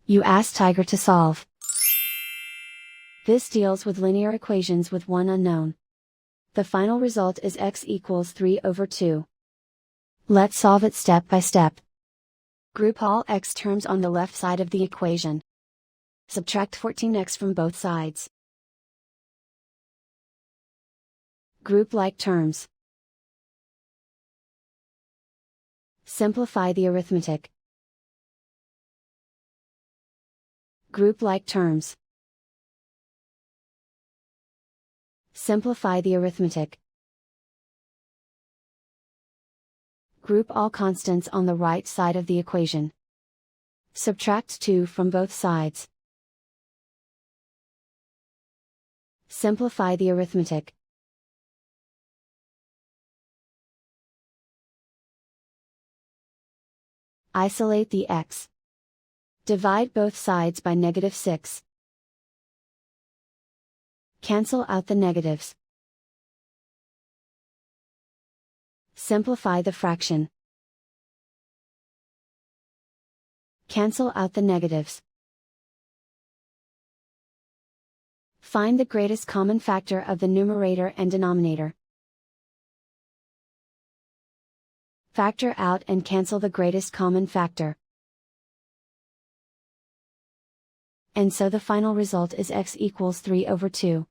You ask Tiger to solve. This deals with linear equations with one unknown. The final result is x equals 3/2. Let's solve it step by step. Group all x terms on the left side of the equation. Subtract 14x from both sides. Group like terms. Simplify the arithmetic. Group like terms. Simplify the arithmetic. Group all constants on the right side of the equation. Subtract 2 from both sides. Simplify the arithmetic. Isolate the x. Divide both sides by -6. Cancel out the negatives. Simplify the fraction. Cancel out the negatives. Find the greatest common factor of the numerator and denominator. Factor out and cancel the greatest common factor. And so the final result is x equals 3/2.